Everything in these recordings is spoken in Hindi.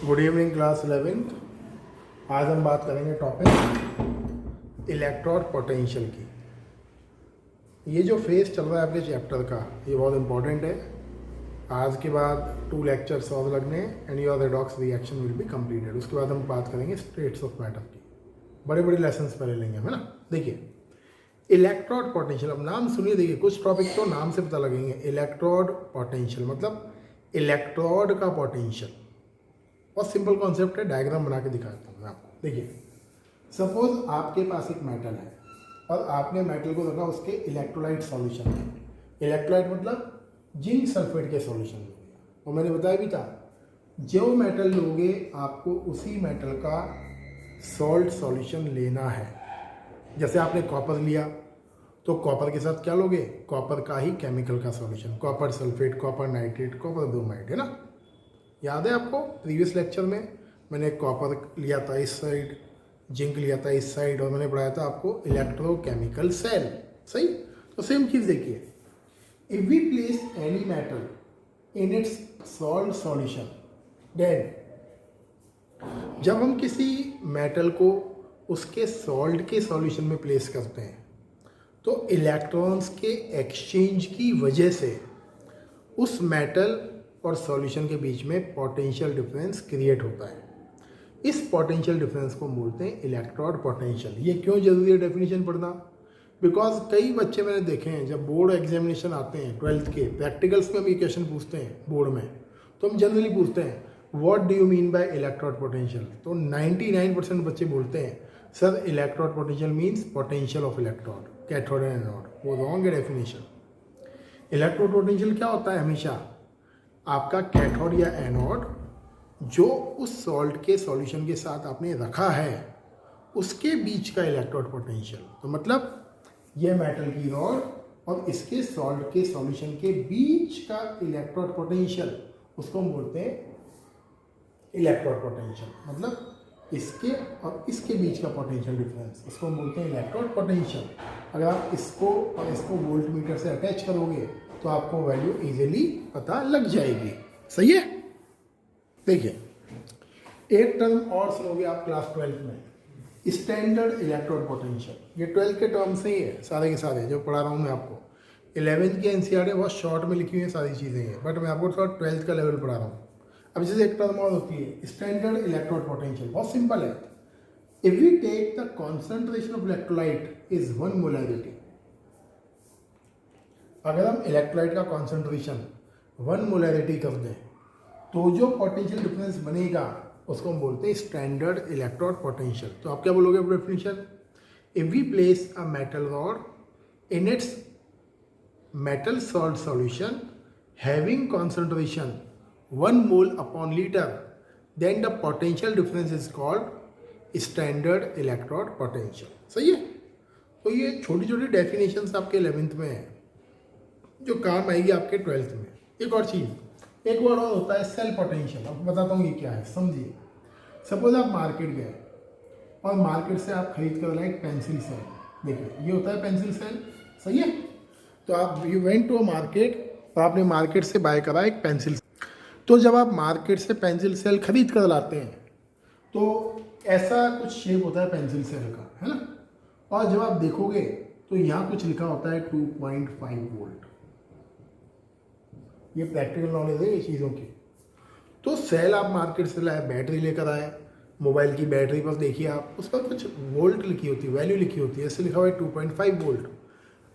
Good evening class 11th। आज हम बात करेंगे टॉपिक इलेक्ट्रोड पोटेंशियल की। ये जो फेज चल रहा है आपके चैप्टर का, ये बहुत इंपॉर्टेंट है। आज के बाद 2 लेक्चर्स और लगने and your redox reaction will be completed. उसके बाद हम बात करेंगे स्टेट्स ऑफ मैटर की। बड़े बड़े लेसन्स पहले लेंगे हम, है ना। देखिए इलेक्ट्रोड पोटेंशियल, अब नाम सुनिए। देखिए कुछ टॉपिक तो नाम से पता लगेंगे। इलेक्ट्रोड पोटेंशियल मतलब इलेक्ट्रोड का पोटेंशियल। बहुत सिंपल कॉन्सेप्ट है, डायग्राम बना के दिखाता हूँ मैं आपको। देखिए सपोज आपके पास एक मेटल है और आपने मेटल को रखा उसके इलेक्ट्रोलाइट सॉल्यूशन में। इलेक्ट्रोलाइट मतलब जिंक सल्फेट के सॉल्यूशन में। और मैंने बताया भी था, जो मेटल लोगे आपको उसी मेटल का सॉल्ट सॉल्यूशन लेना है। जैसे आपने कॉपर लिया तो कॉपर के साथ क्या लोगे? कॉपर का ही केमिकल का solution, copper sulphate, copper nitrate, copper bromide, है ना। याद है आपको प्रीवियस लेक्चर में मैंने कॉपर लिया था इस साइड, जिंक लिया था इस साइड, और मैंने पढ़ाया था आपको इलेक्ट्रोकेमिकल सेल। सही। तो सेम चीज़ देखिए, if we place any metal in its salt solution, then जब हम किसी मेटल को उसके सॉल्ट के सॉल्यूशन में प्लेस करते हैं तो इलेक्ट्रॉन्स के एक्सचेंज की वजह से उस मेटल और सॉल्यूशन के बीच में पोटेंशियल डिफरेंस क्रिएट होता है। इस पोटेंशियल डिफरेंस को बोलते हैं इलेक्ट्रोड पोटेंशियल। ये क्यों जरूरी है डेफिनेशन पढ़ना? बिकॉज कई बच्चे मैंने देखे हैं जब बोर्ड एग्जामिनेशन आते हैं 12th के प्रैक्टिकल्स में हम ये क्वेश्चन पूछते हैं बोर्ड में, तो हम जनरली पूछते हैं what do you mean by electrode potential. तो 99% बच्चे बोलते हैं sir electrode potential means potential of electrode, cathode and anode. वो रॉन्ग है डेफिनेशन। इलेक्ट्रोड पोटेंशियल क्या होता है? हमेशा आपका कैथोड या एनोड जो उस सॉल्ट के सॉल्यूशन के साथ आपने रखा है उसके बीच का इलेक्ट्रोड पोटेंशियल। तो मतलब ये मेटल की रॉड और इसके सॉल्ट के सॉल्यूशन के बीच का इलेक्ट्रोड पोटेंशियल, उसको हम बोलते हैं इलेक्ट्रोड पोटेंशियल। मतलब इसके और इसके बीच का पोटेंशियल डिफरेंस, इसको हम बोलते हैं इलेक्ट्रोड पोटेंशियल। अगर आप इसको और इसको वोल्ट मीटर से अटैच करोगे तो आपको वैल्यू इजीली पता लग जाएगी। सही है। देखिए एक टर्म और सुनोगे आप क्लास 12th में, स्टैंडर्ड इलेक्ट्रोड पोटेंशियल। ये 12th के टर्म से ही है सारे के सारे जो पढ़ा रहा हूँ मैं आपको। 11th की एनसीईआरटी बहुत शॉर्ट में लिखी हुई है सारी चीज़ें हैं, बट मैं आपको थोड़ा 12th का लेवल पढ़ा रहा हूँ। अब जैसे एक टर्म और होती है स्टैंडर्ड इलेक्ट्रोड पोटेंशियल। बहुत सिंपल है। If we take the concentration of electrolyte is 1 molarity, अगर हम इलेक्ट्रोलाइट का कॉन्सेंट्रेशन 1 मोलैरिटी कर दें तो जो पोटेंशियल डिफरेंस बनेगा उसको हम बोलते हैं स्टैंडर्ड इलेक्ट्रोड पोटेंशियल। तो आप क्या बोलोगे definition? If we place a metal rod in its metal salt solution having concentration 1 mole upon litre, then the potential difference is called standard electrode potential. सही है। तो ये छोटी छोटी डेफिनेशंस आपके 11th में है जो काम आएगी आपके 12th में। एक और चीज़, एक वर्ड और होता है सेल पोटेंशियल। अब बताता हूँ ये क्या है, समझिए। सपोज आप मार्केट गए और मार्केट से आप खरीद कर लाए एक पेंसिल सेल। देखिए ये होता है पेंसिल सेल। सही है। तो आप you went to a market और आपने मार्केट से बाय करा एक पेंसिल। तो जब आप मार्केट से पेंसिल सेल खरीद कर लाते हैं तो ऐसा कुछ शेप होता है पेंसिल सेल का, है ना। और जब आप देखोगे तो यहाँ कुछ लिखा होता है 2.5 वोल्ट। ये प्रैक्टिकल नॉलेज है ये चीज़ों की। तो सेल आप मार्केट से लाए, बैटरी लेकर आए, मोबाइल की बैटरी पर देखिए आप, उस पर कुछ वोल्ट लिखी होती है, वैल्यू लिखी होती है, ऐसे लिखा हुआ है 2.5 वोल्ट।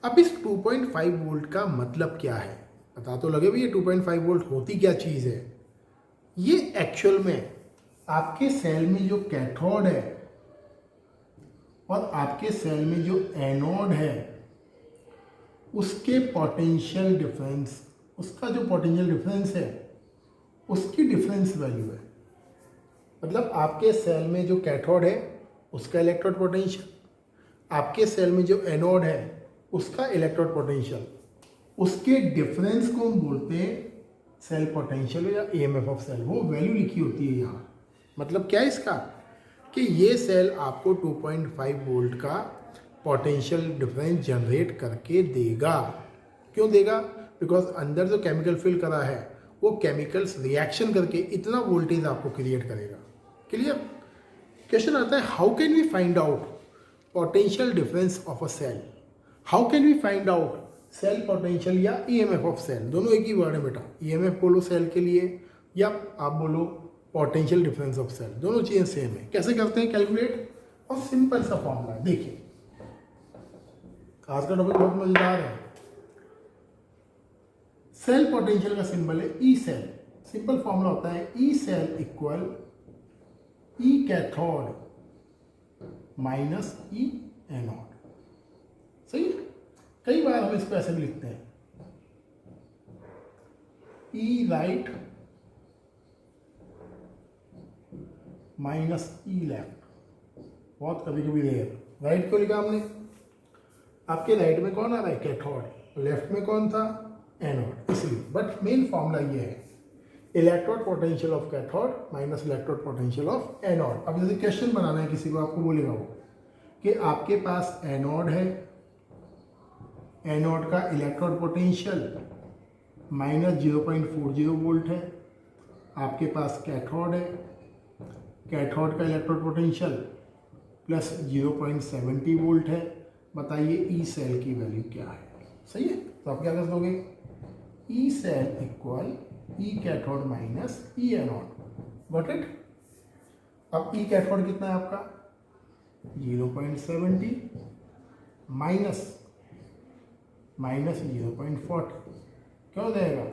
अब इस 2.5 वोल्ट का मतलब क्या है? पता तो लगे भाई ये 2.5 वोल्ट होती क्या चीज़ है। ये एक्चुअल में आपके सेल में जो कैथोड है और आपके सेल में जो एनोड है उसके पोटेंशियल डिफरेंस, उसका जो पोटेंशियल डिफरेंस है उसकी डिफरेंस वैल्यू है। मतलब आपके सेल में जो कैथोड है उसका इलेक्ट्रोड पोटेंशियल, आपके सेल में जो एनोड है उसका इलेक्ट्रोड पोटेंशियल, उसके डिफरेंस को हम बोलते हैं सेल पोटेंशियल या ईएमएफ ऑफ सेल। वो वैल्यू लिखी होती है यहाँ। मतलब क्या है इसका कि ये सेल आपको 2.5 वोल्ट का पोटेंशियल डिफरेंस जनरेट करके देगा। क्यों देगा? बिकॉज अंदर जो केमिकल फिल करा है वो केमिकल्स रिएक्शन करके इतना वोल्टेज आपको क्रिएट करेगा। क्लियर? क्वेश्चन आता है how can we find out potential difference of a cell. How can we find out cell potential या ईएमएफ ऑफ सेल, दोनों एक ही वर्ड है बेटा। ईएमएफ बोलो सेल के लिए या आप बोलो पोटेंशियल डिफरेंस ऑफ सेल, दोनों चीज़ें सेम है। कैसे करते हैं कैलकुलेट? और सिंपल सा फॉर्मूला देखिए, आज का टॉपिक बहुत मजेदार है। सेल पोटेंशियल का सिंबल है ई सेल। सिंपल फॉर्मूला होता है E cell equal E cathode minus E anode. सही है? कई बार हम इसको ऐसे भी लिखते हैं ई राइट माइनस ई लेफ्ट। बहुत कभी कभी रेयर। राइट को लिखा हमने, आपके राइट में कौन आ रहा है? कैथोड। लेफ्ट में कौन था? एनोड। इसलिए बट मेन फॉर्मूला ये है electrode potential of cathode minus electrode potential of anode. अब जैसे क्वेश्चन बनाना है किसी को, आपको बोलेगा वो कि आपके पास एनोड है, एनोड का इलेक्ट्रोड पोटेंशियल माइनस 0.40 वोल्ट है। आपके पास कैथोड है, कैथोड का इलेक्ट्रोड पोटेंशियल प्लस 0.70 वोल्ट है। बताइए ई सेल की वैल्यू क्या है? सही है? तो आप क्या कर दोगे? E cell equal E cathode minus E anode. Got it? अब ई कैथोड कितना है आपका? 0.70 माइनस 0.40 क्या हो जाएगा?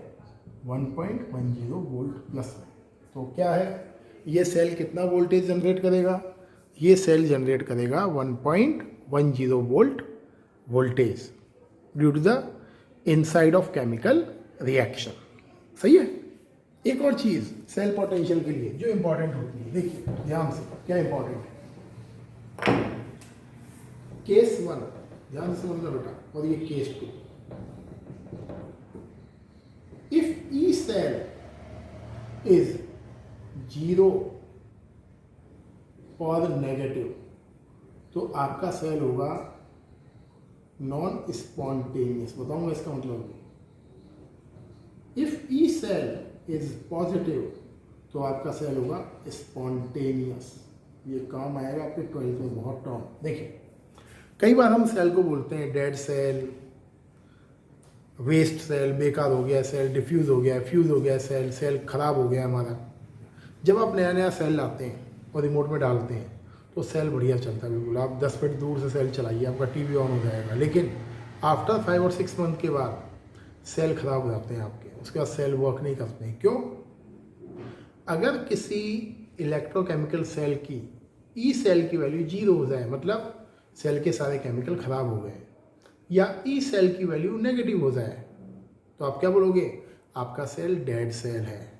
1.10 वोल्ट प्लस में। तो क्या है ये सेल कितना वोल्टेज जनरेट करेगा? ये सेल जनरेट करेगा 1.10 volt voltage due to the inside of chemical reaction. सही है? एक और चीज सेल पोटेंशियल के लिए जो इंपॉर्टेंट होती है, देखिए ध्यान से क्या इंपॉर्टेंट है। केस 1 ध्यान से समझना बेटा, और ये case 2। If E cell is 0 और नेगेटिव तो आपका सेल होगा नॉन स्पॉन्टेनियस। बताऊंगा इसका मतलब। If E cell is positive तो आपका सेल होगा स्पॉन्टेनियस। ये काम आएगा आपके 12th में बहुत टर्म। देखिए कई बार हम सेल को बोलते हैं डेड सेल, वेस्ट सेल, बेकार हो गया सेल, डिफ्यूज हो गया, फ्यूज हो गया सेल, सेल खराब हो गया हमारा। जब आप नया नया सेल लाते हैं और रिमोट में डालते हैं तो सेल बढ़िया चलता है बिल्कुल। आप 10 फीट दूर से सेल चलाइए, आपका टीवी ऑन हो जाएगा। लेकिन आफ्टर 5 और 6 मंथ के बाद सेल खराब हो जाते हैं आपके, उसके बाद सेल वर्क नहीं करते हैं। क्यों? अगर किसी इलेक्ट्रोकेमिकल सेल की ई सेल की वैल्यू 0 हो जाए, मतलब सेल के सारे केमिकल खराब हो गए, या ई सेल की वैल्यू नेगेटिव हो जाए, तो आप क्या बोलोगे? आपका सेल डेड सेल है,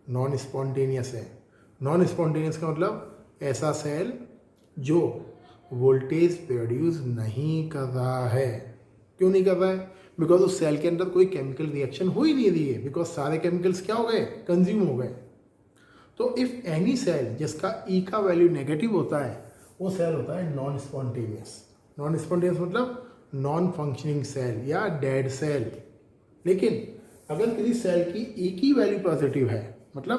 नॉन स्पॉन्टेनियस है। नॉन स्पॉन्टेनियस का मतलब ऐसा सेल जो वोल्टेज प्रोड्यूस नहीं कर रहा है। क्यों नहीं कर रहा है? बिकॉज उस सेल के अंदर कोई केमिकल रिएक्शन हो ही नहीं रही है, बिकॉज सारे केमिकल्स क्या हो गए? कंज्यूम हो गए। तो इफ एनी सेल जिसका ई का वैल्यू नेगेटिव होता है वो सेल होता है नॉन स्पॉन्टेनियस। नॉन स्पॉन्टेनियस मतलब नॉन फंक्शनिंग सेल या डेड सेल। लेकिन अगर किसी सेल की ई की वैल्यू पॉजिटिव है, मतलब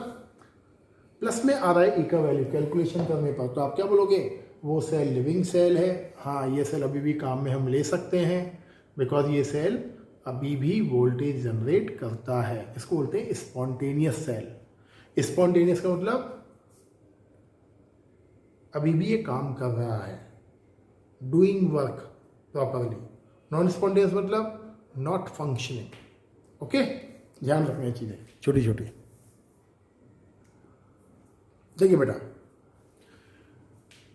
प्लस में आ रहा है ई का वैल्यू कैलकुलेशन करने पर, तो आप क्या बोलोगे? वो सेल लिविंग सेल है। हाँ, ये सेल अभी भी काम में हम ले सकते हैं बिकॉज ये सेल अभी भी वोल्टेज जनरेट करता है। इसको बोलते हैं स्पॉन्टेनियस सेल। स्पॉन्टेनियस का मतलब अभी भी ये काम कर रहा है, doing work properly. Non spontaneous मतलब नॉट फंक्शनिंग। ओके, ध्यान रखना चीज़ें छोटी छोटी। देखिए बेटा,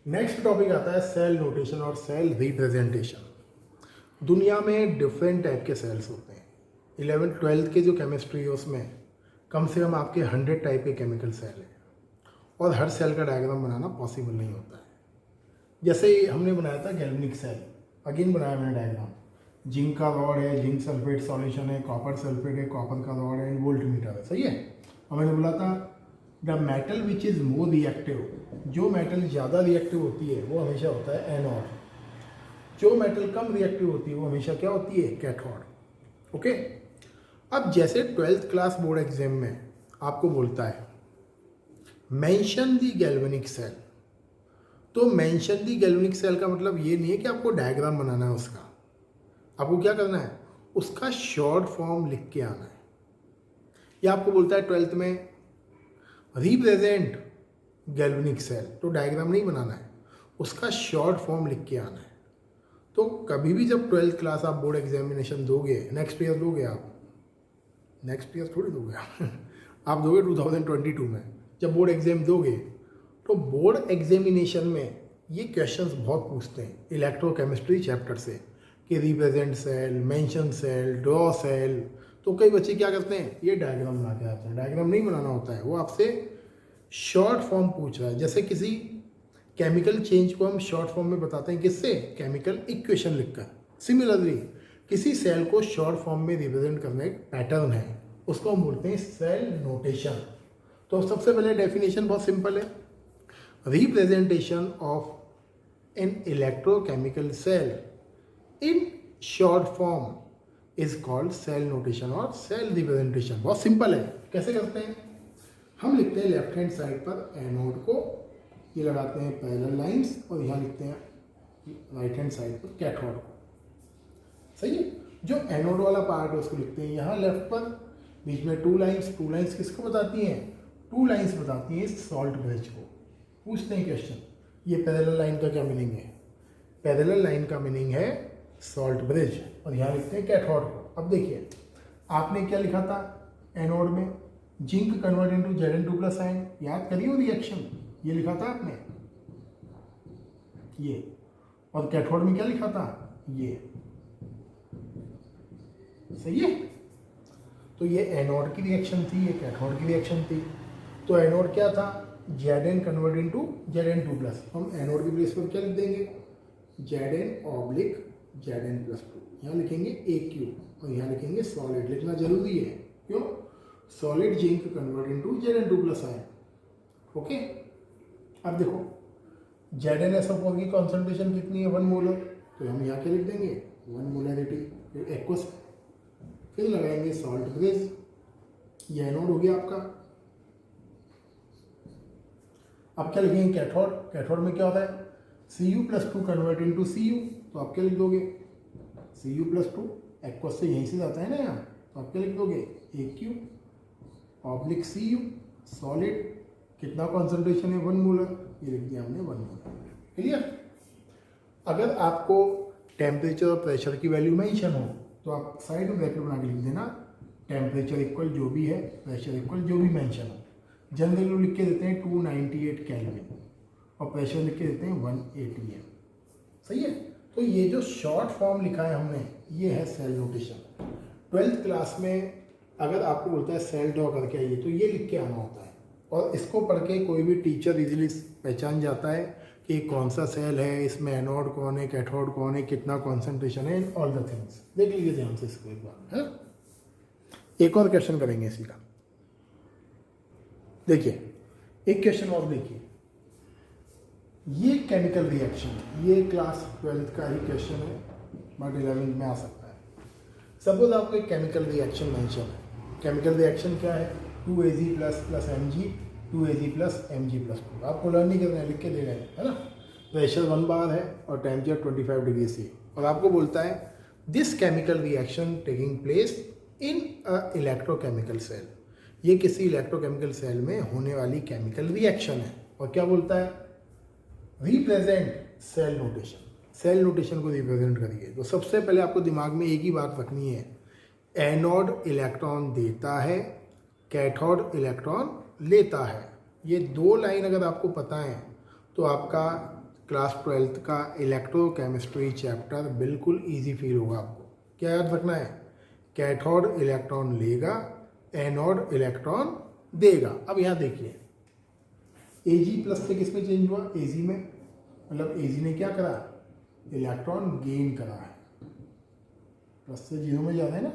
नेक्स्ट टॉपिक आता है सेल नोटेशन और सेल रिप्रेजेंटेशन। दुनिया में डिफरेंट टाइप के सेल्स होते हैं। 11th 12th के जो केमिस्ट्री है उसमें कम से कम आपके 100 टाइप के केमिकल सेल हैं, और हर सेल का डायग्राम बनाना पॉसिबल नहीं होता है। जैसे हमने बनाया था गैल्वेनिक सेल, अगेन बनाया मैंने डायग्राम। जिंक का रॉड है, जिंक सल्फेट सॉल्यूशन है, कॉपर सल्फेट है, कॉपर का रॉड है, वोल्ट मीटर है। सही है? और मैंने बोला था the metal which is more reactive, जो मेटल ज़्यादा रिएक्टिव होती है वो हमेशा होता है एनोड, जो मेटल कम रिएक्टिव होती है वो हमेशा क्या होती है? कैथोड। ओके, अब जैसे 12th क्लास बोर्ड एग्जाम में आपको बोलता है मेंशन दी गैल्वेनिक सेल, तो मेंशन दी गैल्वेनिक सेल का मतलब ये नहीं है कि आपको डायग्राम बनाना है उसका, आपको क्या करना है, उसका शॉर्ट फॉर्म लिख के आना है। या आपको बोलता है 12th में रिप्रेजेंट गैल्वेनिक सेल, तो डायग्राम नहीं बनाना है, उसका शॉर्ट फॉर्म लिख के आना है। तो कभी भी जब 12th क्लास आप बोर्ड एग्जामिनेशन दोगे, नेक्स्ट ईयर दोगे, आप नेक्स्ट ईयर थोड़ी दोगे आप दोगे 2022 में जब बोर्ड एग्जाम दोगे, तो बोर्ड एग्जामिनेशन में ये क्वेश्चंस बहुत पूछते हैं इलेक्ट्रोकेमिस्ट्री चैप्टर से कि represent cell, mention cell, draw cell. तो कई बच्चे क्या करते हैं, ये डायग्राम बना के आते हैं। डायग्राम नहीं बनाना होता है, वो आपसे शॉर्ट फॉर्म पूछ रहा है। जैसे किसी केमिकल चेंज को हम शॉर्ट फॉर्म में बताते हैं, किससे, केमिकल इक्वेशन लिखकर। सिमिलरली किसी सेल को शॉर्ट फॉर्म में रिप्रेजेंट करने का पैटर्न है, उसको हम बोलते हैं सेल नोटेशन। तो सबसे पहले डेफिनेशन बहुत सिंपल है, representation of an electrochemical cell in short form is called cell notation और सेल रिप्रेजेंटेशन। बहुत सिंपल है, कैसे करते हैं, हम लिखते हैं लेफ्ट हैंड साइड पर एनोड को, ये लगाते हैं पैरेलल लाइंस, और यहाँ लिखते हैं राइट हैंड साइड पर कैथोड को। सही है, जो एनोड वाला पार्ट है उसको लिखते हैं यहाँ लेफ्ट पर, बीच में टू लाइंस किसको बताती हैं, टू लाइंस बताती हैं सॉल्ट ब्रिज को। पूछते हैं क्वेश्चन, ये पैरेलल लाइन का क्या मीनिंग है, पैरेलल लाइन का मीनिंग है सॉल्ट ब्रिज, और यहाँ लिखते हैं कैथोड को। अब देखिए आपने क्या लिखा था एनोड में, zinc convert into Zn2+ ion, याद करिए रिएक्शन, ये लिखा था आपने ये, और कैथोड में क्या लिखा था ये। सही है, तो ये एनोड की रिएक्शन थी, ये कैथोड की रिएक्शन थी। तो एनोड क्या था, Zn कन्वर्ट इनटू Zn2+, हम एनोड की प्लेस पर क्या लिख देंगे, Zn/Zn+2, यहाँ लिखेंगे AQ, और यहाँ लिखेंगे सॉलिड। लिखना जरूरी है, क्यों, solid zinc convert into Zn2+ ion. Okay, अब देखो ZnSO4 की कॉन्सेंट्रेशन कितनी है, 1 मोलर, तो हम यहाँ क्या लिख देंगे 1 मोलरिटी एक्वस, फिर लगाएंगे सॉल्ट ब्रिज, ये एनोड हो गया आपका। अब क्या लिखेंगे कैथोड, कैथोड में क्या होता है Cu+2 कन्वर्ट इनटू Cu, तो आप क्या लिख दोगे Cu+2, एक्वस से यहीं से जाता है ना यहाँ, तो आप क्या लिख दोगे AQ/Cu, सॉलिड कितना कॉन्सेंट्रेशन है 1 मोलर, ये लिख दिया हमने 1 मोलर। क्लियर। अगर आपको टेम्परेचर और प्रेशर की वैल्यू मेंशन हो तो आप साइड में ब्रैकेट बना के लिख देना, टेम्परेचर इक्वल जो भी है, प्रेशर इक्वल जो भी मेंशन हो। जनरली लोग लिख के देते हैं 298 केल्विन, और प्रेशर लिख के देते हैं 180 है। सही है, तो ये जो शॉर्ट फॉर्म लिखा है हमने, ये है सेल नोटेशन। 12th क्लास में अगर आपको बोलता है सेल ड्रॉ करके आइए, तो ये लिख के आना होता है, और इसको पढ़ के कोई भी टीचर इजीली पहचान जाता है कि कौन सा सेल है, इसमें एनोड कौन है, कैथोड कौन है, कितना कॉन्सेंट्रेशन है, इन ऑल द थिंग्स। देख लीजिए ध्यान से इसको एक बार, है। एक और क्वेश्चन करेंगे इसी का, देखिए एक क्वेश्चन और देखिए, ये केमिकल रिएक्शन, ये क्लास 12th का ही क्वेश्चन है, बट 11th में आ सकता है। सपोज आपको एक केमिकल रिएक्शन मेंशन है, केमिकल रिएक्शन क्या है, 2Ag + Mg 2Ag + Mg+2, आपको लर्न नहीं करना है, लिख के दे रहे हैं, है ना। प्रेशर 1 बार है और टेम्परेचर 25 डिग्री सी, और आपको बोलता है this chemical reaction taking place in a electrochemical cell, ये किसी इलेक्ट्रोकेमिकल सेल में होने वाली केमिकल रिएक्शन है। और क्या बोलता है, represent cell notation, cell notation को रिप्रेजेंट करिए। तो सबसे पहले आपको दिमाग में एक ही बात रखनी है, एनोड इलेक्ट्रॉन देता है, कैथोड इलेक्ट्रॉन लेता है। ये 2 लाइन अगर आपको पता है तो आपका क्लास 12th का इलेक्ट्रोकेमिस्ट्री चैप्टर बिल्कुल इजी फील होगा आपको। क्या याद रखना है, कैथोड इलेक्ट्रॉन लेगा, एनोड इलेक्ट्रॉन देगा। अब यहाँ देखिए Ag+ से किस में चेंज हुआ, Ag में, मतलब Ag ने क्या करा, इलेक्ट्रॉन गेन करा है, प्लस से 0 में जा रहा है ना,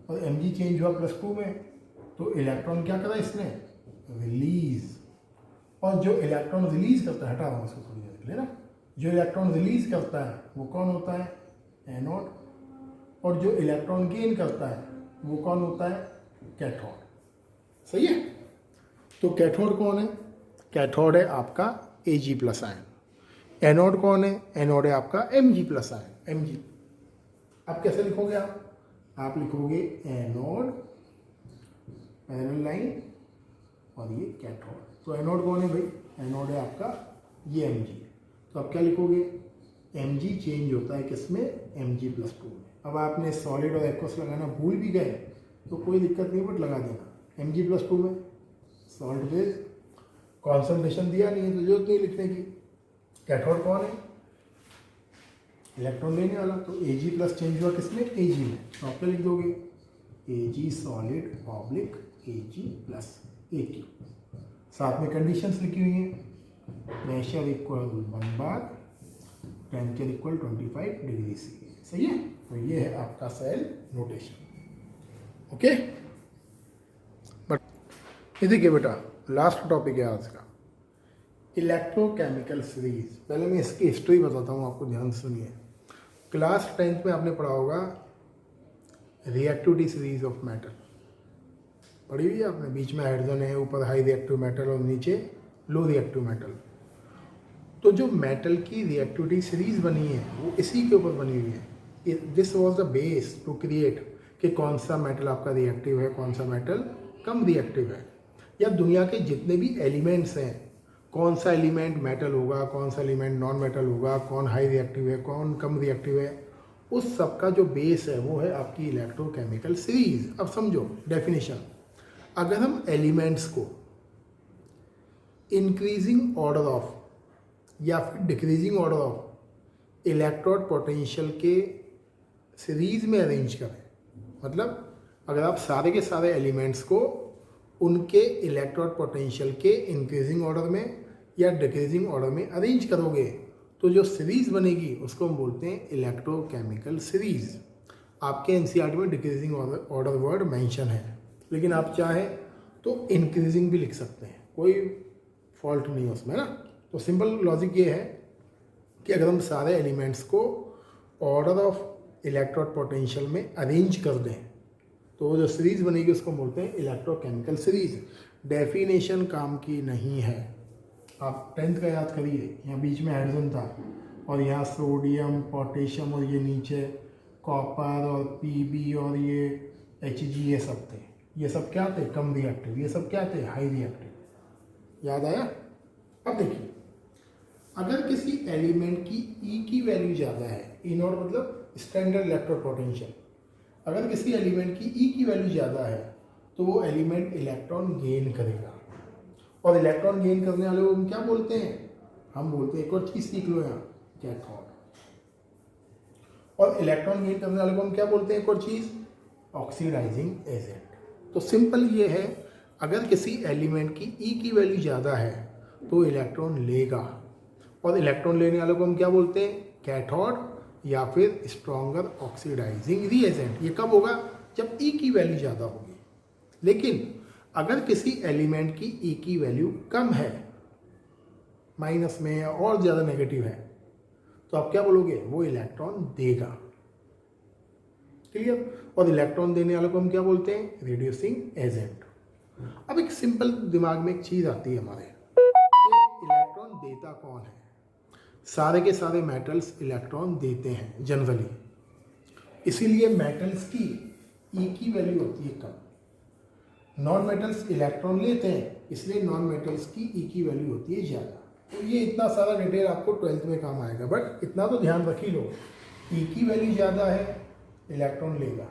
और Mg चेंज हुआ +2 में, तो इलेक्ट्रॉन क्या करा इसने, रिलीज। और जो इलेक्ट्रॉन रिलीज करता है, हटा रहा हूँ इसको थोड़ी देर के लिए ना, जो इलेक्ट्रॉन रिलीज करता है वो कौन होता है, एनोड, और जो इलेक्ट्रॉन गेन करता है वो कौन होता है? कैथोड। सही है। तो कैथोड कौन है? कैथोड है आपका Ag प्लस आयन। एनोड कौन है? एनोड है आपका Mg प्लस आयन। Mg अब कैसे लिखोगे आप लिखोगे एनोड पैरेलल लाइन और ये कैथोड। तो एनोड कौन है भाई? एनोड है आपका ये Mg। तो अब क्या लिखोगे? Mg चेंज होता है किसमें? Mg प्लस 2 में। अब आपने सॉलिड और एक्वस लगाना भूल भी गए तो कोई दिक्कत नहीं, बट लगा देना Mg प्लस 2 में। सॉल्ट बेस कॉन्सेंट्रेशन दिया नहीं है तो जरूरत नहीं लिखने की। कैथोड कौन है? इलेक्ट्रॉन लेने वाला। तो Ag प्लस चेंज हुआ किसमें? Ag में। तो आप क्या लिख दोगे? Ag solid oblique Ag plus Aq। साथ में कंडीशंस लिखी हुई हैं। प्रेशर इक्वल 1 बार, टेम्परेचर इक्वल 25 डिग्री C। सही है। तो ये है आपका सेल नोटेशन। ओके, बट ये देखिए बेटा, लास्ट टॉपिक है आज का, इलेक्ट्रोकेमिकल सीरीज। पहले मैं इसकी हिस्ट्री बताता हूँ आपको, ध्यान से सुनिए। क्लास 10th में आपने पढ़ा होगा रिएक्टिविटी सीरीज ऑफ मेटल, पढ़ी हुई है आपने। बीच में हाइड्रोजन है, ऊपर हाई रिएक्टिव मेटल और नीचे लो रिएक्टिव मेटल। तो जो मेटल की रिएक्टिविटी सीरीज बनी है वो इसी के ऊपर बनी हुई है। This was the base to create कि कौन सा मेटल आपका रिएक्टिव है, कौन सा मेटल कम रिएक्टिव है, या दुनिया के जितने भी एलिमेंट्स हैं कौन सा एलिमेंट मेटल होगा, कौन सा एलिमेंट नॉन मेटल होगा, कौन हाई रिएक्टिव है, कौन कम रिएक्टिव है, उस सब का जो बेस है वो है आपकी इलेक्ट्रोकेमिकल सीरीज। अब समझो डेफिनेशन। अगर हम एलिमेंट्स को इंक्रीजिंग ऑर्डर ऑफ या फिर decreasing order of electrode potential के सीरीज में अरेंज करें, मतलब अगर आप सारे के सारे एलिमेंट्स को उनके इलेक्ट्रोड पोटेंशियल के इंक्रीजिंग ऑर्डर में या डिक्रीजिंग ऑर्डर में अरेंज करोगे तो जो सीरीज बनेगी उसको हम बोलते हैं इलेक्ट्रोकेमिकल सीरीज। आपके एनसीईआरटी में डिक्रीजिंग ऑर्डर वर्ड मेंशन है, लेकिन आप चाहें तो इंक्रीजिंग भी लिख सकते हैं, कोई फॉल्ट नहीं है उसमें ना। तो सिंपल लॉजिक ये है कि अगर हम सारे एलिमेंट्स को ऑर्डर ऑफ इलेक्ट्रोड पोटेंशियल में अरेंज कर दें तो वो जो सीरीज बनेगी उसको बोलते हैं इलेक्ट्रोकेमिकल सीरीज। डेफिनेशन काम की नहीं है। आप 10th का याद करिए, यहाँ बीच में हाइड्रोजन था और यहाँ सोडियम, पोटेशियम और ये नीचे कॉपर और पीबी और ये Hg, ये सब थे। ये सब क्या थे? कम रिएक्टिव। ये सब क्या थे? High reactive. याद आया? अब देखिए, अगर किसी एलिमेंट की E की वैल्यू ज़्यादा है, ई नॉट मतलब स्टैंडर्ड इलेक्ट्रोड पोटेंशियल, अगर किसी एलिमेंट की E की वैल्यू ज़्यादा है तो वो एलिमेंट इलेक्ट्रॉन गेन करेगा। और इलेक्ट्रॉन गेन करने वाले को हम क्या बोलते हैं? हम बोलते हैं, एक और चीज़ सीख लो यहाँ, कैथोड। और इलेक्ट्रॉन गेन करने वाले को हम क्या बोलते हैं? एक और चीज़, ऑक्सीडाइजिंग एजेंट। तो सिंपल ये है, अगर किसी एलिमेंट की E की वैल्यू ज़्यादा है तो इलेक्ट्रॉन लेगा, और इलेक्ट्रॉन लेने वाले को हम क्या बोलते हैं? कैथोड या फिर स्ट्रॉन्गर ऑक्सीडाइजिंग रिएजेंट। ये कब होगा? जब E की वैल्यू ज़्यादा होगी। लेकिन अगर किसी एलिमेंट की E की वैल्यू कम है, माइनस में या और ज़्यादा नेगेटिव है, तो आप क्या बोलोगे? वो इलेक्ट्रॉन देगा। क्लियर? और इलेक्ट्रॉन देने वाले को हम क्या बोलते हैं? Reducing agent. अब एक सिंपल दिमाग में एक चीज़ आती है हमारे कि इलेक्ट्रॉन देता कौन है? सारे के सारे मेटल्स इलेक्ट्रॉन देते हैं जनरली, इसीलिए मेटल्स की E की वैल्यू होती है कम। नॉन मेटल्स इलेक्ट्रॉन लेते हैं, इसलिए नॉन मेटल्स की E की वैल्यू होती है ज़्यादा। तो ये इतना सारा डिटेल आपको 12th में काम आएगा, बट इतना तो ध्यान रख ही लो, E की वैल्यू ज़्यादा है इलेक्ट्रॉन लेगा,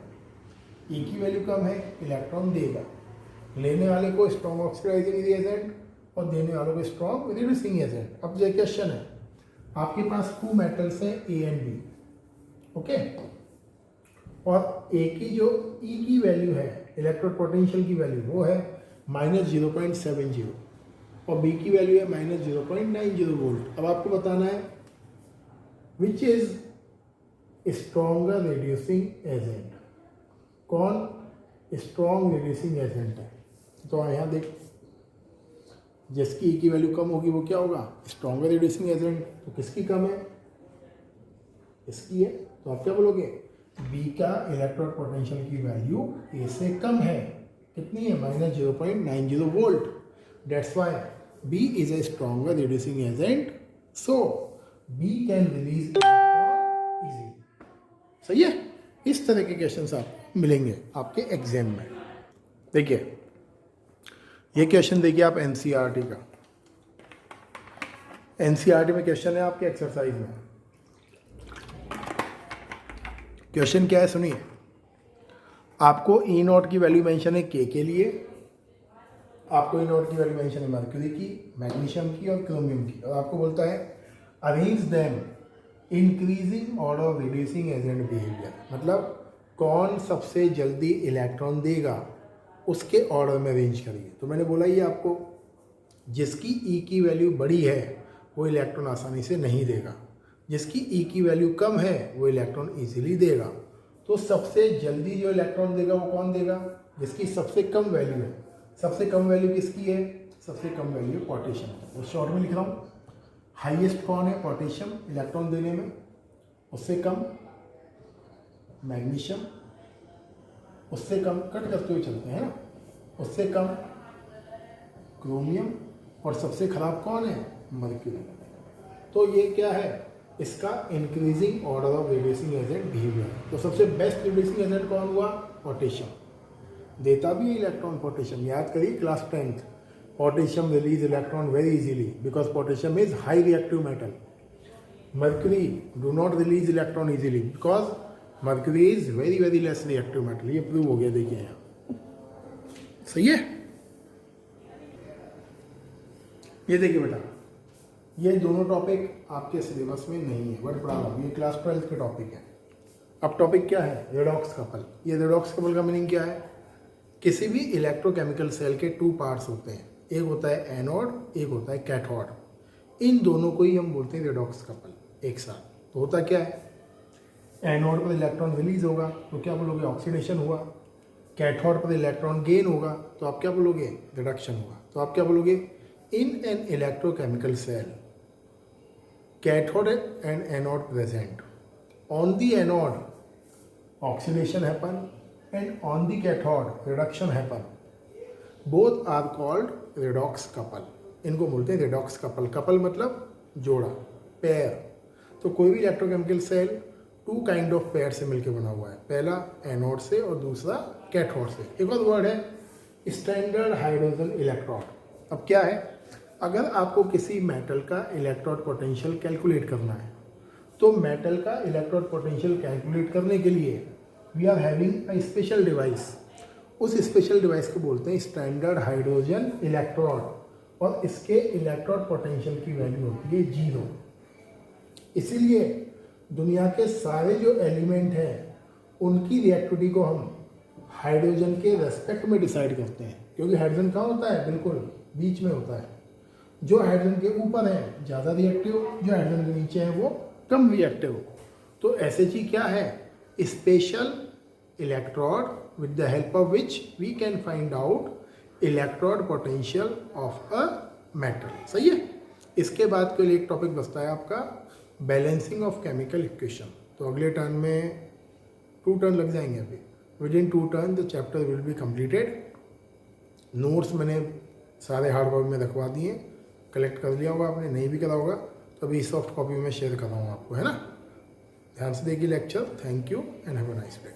E की वैल्यू कम है इलेक्ट्रॉन देगा। लेने वाले को स्ट्रॉन्ग ऑक्सीडाइजिंग एजेंट और देने वालों को स्ट्रॉन्ग रिड्यूसिंग एजेंट। अब जो क्वेश्चन है, आपके पास 2 मेटल्स हैं A एंड B, ओके, और A की जो E की वैल्यू है, इलेक्ट्रोड पोटेंशियल की वैल्यू, वो है -0.70 और B की वैल्यू है -0.90 वोल्ट। अब आपको बताना है which is stronger reducing agent, कौन स्ट्रॉन्ग रिड्यूसिंग एजेंट है। तो यहाँ देख, जिसकी E की वैल्यू कम होगी वो क्या होगा? Stronger reducing agent. तो किसकी कम है? इसकी है। तो आप क्या बोलोगे? बी का इलेक्ट्रोड पोटेंशियल की वैल्यू ए से कम है, कितनी है, -0.90 volt. That's why B is a stronger reducing agent, so B can release electron easily. सही है. इस तरह के क्वेश्चंस आपको मिलेंगे आपके एग्जाम में. देखिए ये क्वेश्चन देखिए आप एनसीईआरटी का, एनसीईआरटी में क्वेश्चन है आपके एक्सरसाइज में. क्वेश्चन क्या है सुनिए. आपको ई नॉट की वैल्यू मेंशन है के लिए, आपको ई नॉट की वैल्यू मेंशन है मर्क्यूरी की, मैग्नीशियम की और क्रोमियम की, और आपको बोलता है arrange them increasing order of reducing agent behaviour. मतलब कौन सबसे जल्दी इलेक्ट्रॉन देगा उसके ऑर्डर में अरेंज करिए. तो मैंने बोला ये आपको जिसकी ई की वैल्यू बड़ी है वो इलेक्ट्रॉन आसानी से नहीं देगा, जिसकी ई की वैल्यू कम है वो इलेक्ट्रॉन इजीली देगा. तो सबसे जल्दी जो इलेक्ट्रॉन देगा वो कौन देगा, जिसकी सबसे कम वैल्यू है. सबसे कम वैल्यू किसकी है, सबसे कम वैल्यू पोटेशियम. तो शॉर्ट में लिख रहा हूँ, हाईएस्ट कौन है, पोटेशियम इलेक्ट्रॉन देने में, उससे कम मैग्नीशियम, उससे कम कट करते हुए चलते हैं ना, उससे कम क्रोमियम, और सबसे खराब कौन है, मर्क्यूरी. तो ये क्या है, इसका increasing order of reducing agent behaviour. तो सबसे बेस्ट रिड्यूसिंग एजेंट कौन हुआ, पोटेशियम. देता भी है इलेक्ट्रॉन पोटेशियम. याद करिए class 10th, potassium release electron very easily because potassium is high reactive metal. Mercury do not release electron easily because mercury is very very less reactive metal. ये प्रूव हो गया, देखिए यहाँ. सही है. ये देखिए बेटा, ये दोनों टॉपिक आपके सिलेबस में नहीं है, बट पढ़ा रहा हूँ, ये क्लास 12th के टॉपिक है. अब टॉपिक क्या है, रेडॉक्स कपल. ये रेडॉक्स कपल का मीनिंग क्या है, किसी भी इलेक्ट्रोकेमिकल सेल के 2 पार्ट्स होते हैं, एक होता है एनोड, एक होता है कैथोड. इन दोनों को ही हम बोलते हैं रेडॉक्स कपल एक साथ. तो होता क्या है, एनोड पर इलेक्ट्रॉन रिलीज होगा तो क्या बोलोगे, ऑक्सीडेशन हुआ. कैथोड पर इलेक्ट्रॉन गेन होगा तो आप क्या बोलोगे, रिडक्शन हुआ. तो आप क्या बोलोगे, in an electrochemical cell cathode and anode present. On the anode, oxidation happen and on the cathode, reduction happen. Both are called redox couple. इनको बोलते हैं redox couple. couple मतलब जोड़ा, पेयर. तो कोई भी electrochemical cell 2 kind of pair से मिलकर बना हुआ है. पहला एनोड से और दूसरा कैथोड से. एक और वर्ड है स्टैंडर्ड हाइड्रोजन इलेक्ट्रोड. अब क्या है, अगर आपको किसी मेटल का इलेक्ट्रोड पोटेंशियल कैलकुलेट करना है तो मेटल का इलेक्ट्रोड पोटेंशियल कैलकुलेट करने के लिए we are having a special device. उस स्पेशल डिवाइस को बोलते हैं स्टैंडर्ड हाइड्रोजन इलेक्ट्रोड, और इसके इलेक्ट्रोड पोटेंशियल की वैल्यू होती है 0. इसीलिए दुनिया के सारे जो एलिमेंट हैं उनकी रिएक्टिविटी को हम हाइड्रोजन के रेस्पेक्ट में डिसाइड करते हैं, क्योंकि हाइड्रोजन कहाँ होता है, बिल्कुल बीच में होता है. जो हाइड्रोजन के ऊपर है ज़्यादा रिएक्टिव, जो हाइड्रोजन के नीचे है वो कम रिएक्टिव. तो ऐसे चीज क्या है, special electrode with the help of which we can find out electrode potential of a metal. सही है. इसके बाद के लिए एक टॉपिक बचता है आपका बैलेंसिंग ऑफ केमिकल इक्वेशन. तो अगले टर्न में 2 टर्न लग जाएंगे. अभी with in 2 turn the chapter will be completed. Notes मैंने सारे हार्ड कॉपी में रखवा दिए, कलेक्ट कर लिया होगा आपने, नहीं भी करा होगा तो अभी सॉफ्ट कॉपी में शेयर कर रहा हूँ आपको, है ना. ध्यान से देखिए lecture. Thank you and have a nice day.